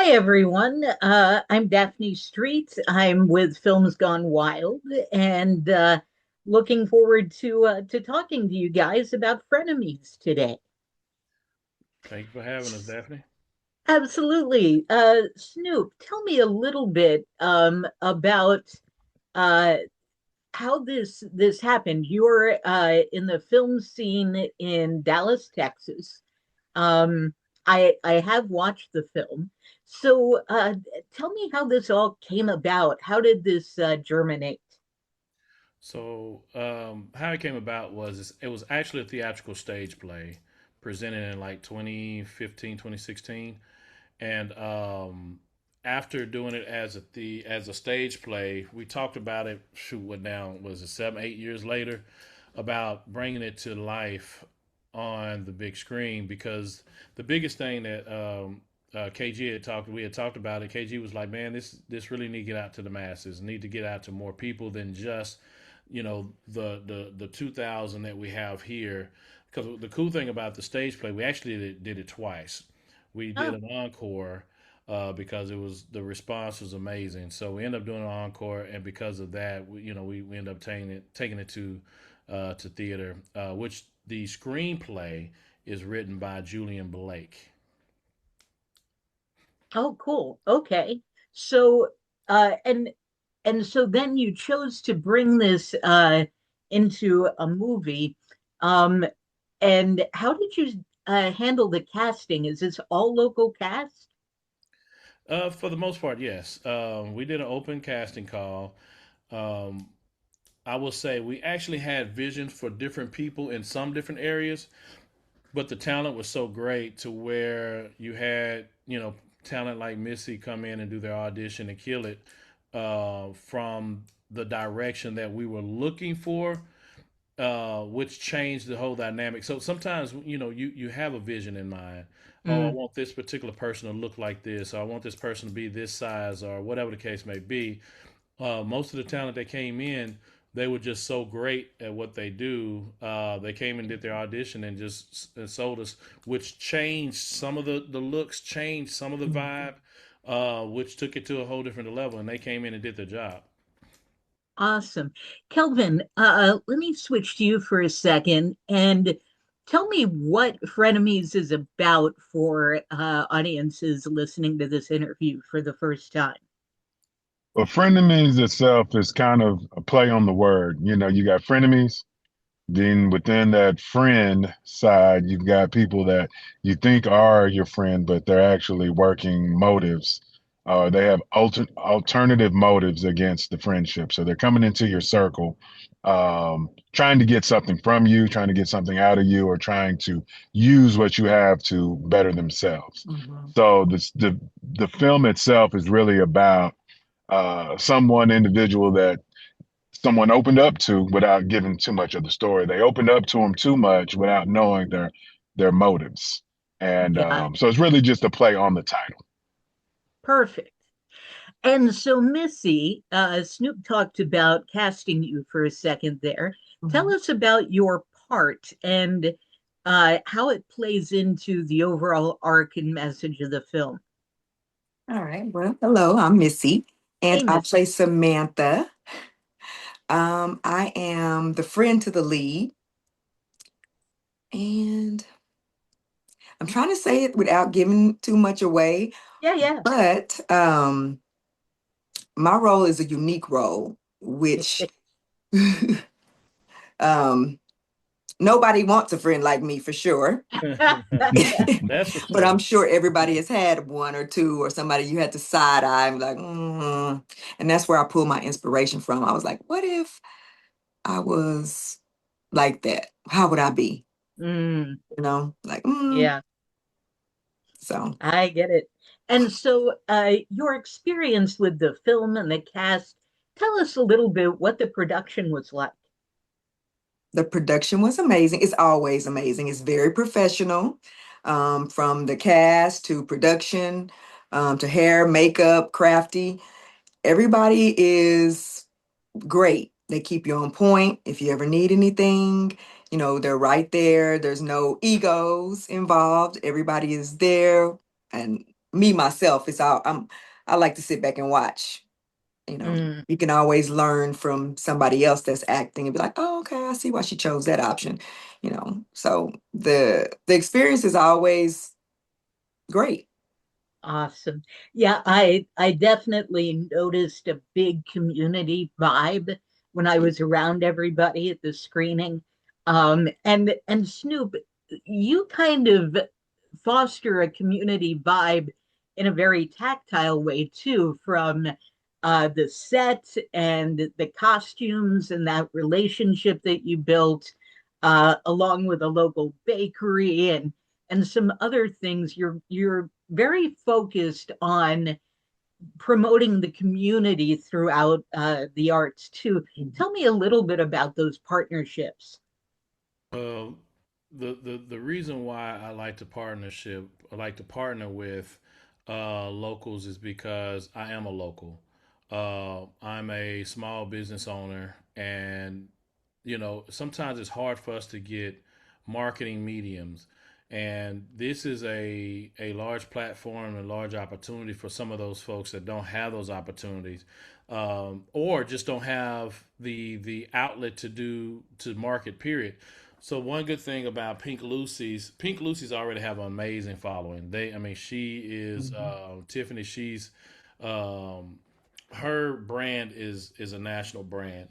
Hi, everyone. I'm Daphne Streets. I'm with Films Gone Wild and looking forward to talking to you guys about Frenemies today. Thank you for having us, Daphne. Absolutely. Snoop, tell me a little bit about uh, how this happened. You're in the film scene in Dallas, Texas. Um, I have watched the film. So tell me how this all came about. How did this germinate? How it came about was it was actually a theatrical stage play presented in like 2015, 2016. And after doing it as a stage play, we talked about it. Shoot, what now was it 7, 8 years later about bringing it to life on the big screen because the biggest thing that KG we had talked about it. KG was like, man, this really need to get out to the masses, need to get out to more people than just the 2000 that we have here. Because the cool thing about the stage play, we actually did it twice. We did Oh, an encore because it was the response was amazing. So we ended up doing an encore, and because of that, we ended up taking it to theater, which the screenplay is written by Julian Blake. oh, cool. Okay. So uh, and and so then you chose to bring this into a movie. Um, and how did you handle the casting? Is this all local cast? For the most part, yes. We did an open casting call. Um, I will say we actually had vision for different people in some different areas, but the talent was so great to where you had talent like Missy come in and do their audition and kill it from the direction that we were looking for, which changed the whole dynamic. So sometimes you have a vision in mind. Oh, I Mm, want this particular person to look like this, or I want this person to be this size, or whatever the case may be. Most of the talent that came in, they were just so great at what they do. They came and did their audition and just sold us, which changed some of the looks, changed some of the vibe, which took it to a whole different level. And they came in and did their job. awesome. Kelvin, let me switch to you for a second and tell me what Frenemies is about for audiences listening to this interview for the first time. Well, frenemies itself is kind of a play on the word. You got frenemies. Then within that friend side, you've got people that you think are your friend, but they're actually working motives. They have alternative motives against the friendship. So they're coming into your circle, trying to get something from you, trying to get something out of you, or trying to use what you have to better themselves. Mhm. So the film itself is really about someone individual that someone opened up to without giving too much of the story. They opened up to them too much without knowing their motives. And Got so it's really just a play on the title. perfect. And so, Missy, Snoop talked about casting you for a second there. Tell Mhm. us about your part and how it plays into the overall arc and message of the film. All right. Well, hello, I'm Missy, and Hey, I Missy. play Samantha. I am the friend to the lead, and I'm trying to say it without giving too much away, Yeah, yeah. but my role is a unique role, which um, nobody wants a friend like me for sure. That's for But I'm sure. sure everybody has had one or two or somebody you had to side eye and be like, and that's where I pull my inspiration from. I was like, what if I was like that? How would I be? Mm, Like, yeah, so I get it. And so, your experience with the film and the cast, tell us a little bit what the production was like. the production was amazing. It's always amazing. It's very professional, from the cast to production, to hair, makeup, crafty. Everybody is great. They keep you on point. If you ever need anything, they're right there. There's no egos involved. Everybody is there. And me myself, it's all I like to sit back and watch. You know, Mm. you can always learn from somebody else that's acting and be like, oh, okay, I see why she chose that option. You know, so the experience is always great. Awesome. Yeah, I definitely noticed a big community vibe when I was around everybody at the screening. And Snoop, you kind of foster a community vibe in a very tactile way too, from the set and the costumes and that relationship that you built, along with a local bakery and some other things. You're very focused on promoting the community throughout the arts too. Tell me a little bit about those partnerships. Uh, the reason why I like to partner with locals is because I am a local. I'm a small business owner, and sometimes it's hard for us to get marketing mediums. And this is a large platform and large opportunity for some of those folks that don't have those opportunities, or just don't have the outlet to market. Period. So one good thing about Pink Lucy's already have an amazing following. I mean, she is Mhm. Tiffany. She's um, her brand is a national brand,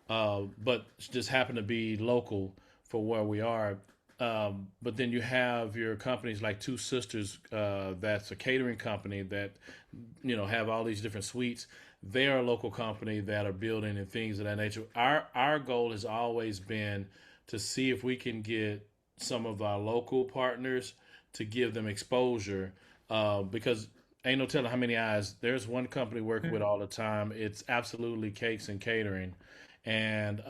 but just happen to be local for where we are. But then you have your companies like Two Sisters, that's a catering company that have all these different suites. They are a local company that are building and things of that nature. Our goal has always been to see if we can get some of our local partners to give them exposure, because ain't no telling how many eyes. There's one company we work with all the time. It's absolutely cakes and catering, and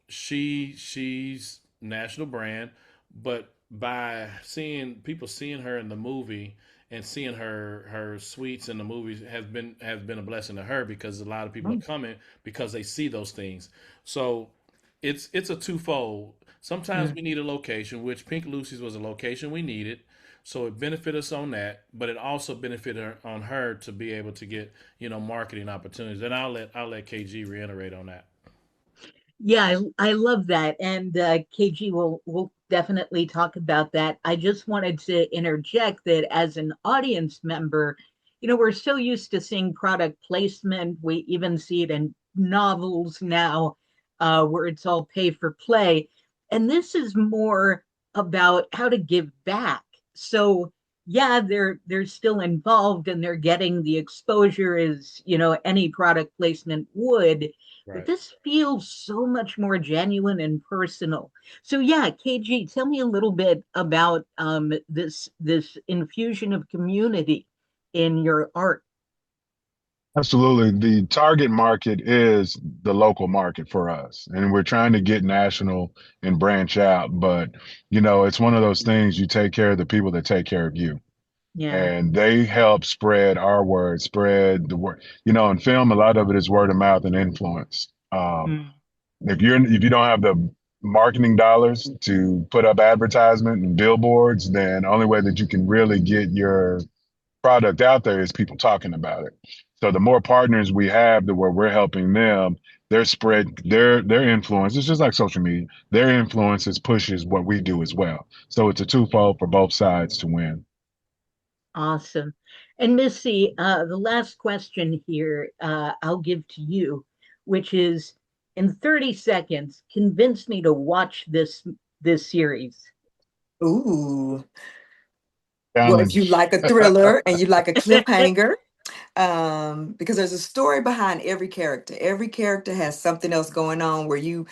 she's national brand, but by seeing people seeing her in the movie and seeing her sweets in the movies has been a blessing to her, because a lot of people are coming because they see those things. So it's a twofold. Sometimes Mm. we need a location, which Pink Lucy's was a location we needed. So it benefited us on that, but it also benefited her, on her to be able to get marketing opportunities. And I'll let KG reiterate on that. Yeah, I love that. And KG will definitely talk about that. I just wanted to interject that as an audience member, we're so used to seeing product placement. We even see it in novels now, where it's all pay for play. And this is more about how to give back. So yeah, they're still involved and they're getting the exposure as, any product placement would, but Right. this feels so much more genuine and personal. So yeah, KG, tell me a little bit about this infusion of community in your art. Absolutely. The target market is the local market for us. And we're trying to get national and branch out. But, it's one of those things, you take care of the people that take care of you. Yeah. And they help spread our word, spread the word. In film, a lot of it is word of mouth and influence. Mm. If you don't have the marketing dollars to put up advertisement and billboards, then the only way that you can really get your product out there is people talking about it. So the more partners we have that where we're helping them, their spread, their influence, it's just like social media. Their influences pushes what we do as well. So it's a twofold for both sides to win. Awesome. And Missy, the last question here, I'll give to you, which is, in 30 seconds, convince me to watch this series. Ooh. Well, if you Challenge. like a thriller and you like a cliffhanger, because there's a story behind every character. Every character has something else going on where you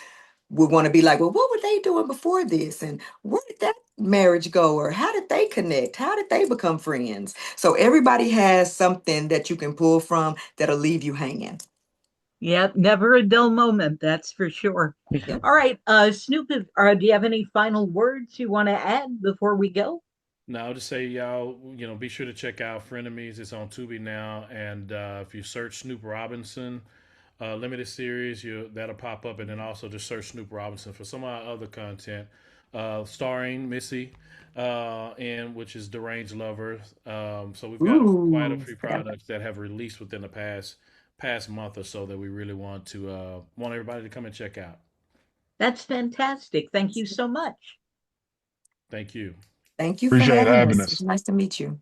would want to be like, well, what were they doing before this? And where did that marriage go? Or how did they connect? How did they become friends? So everybody has something that you can pull from that'll leave you hanging. Yep, never a dull moment, that's for sure. Yep. All right, Snoop, do you have any final words you want to add before we go? No, I'll just say y'all, be sure to check out Frenemies. It's on Tubi now, and if you search Snoop Robinson limited series, that'll pop up, and then also just search Snoop Robinson for some of our other content. starring Missy, and which is Deranged Lover. So we've got quite a Ooh, few products that have released within the past month or so that we really want everybody to come and check out. That's fantastic. Thank you so much. Thank you. thank you for Appreciate having having us. It's us. nice to meet you.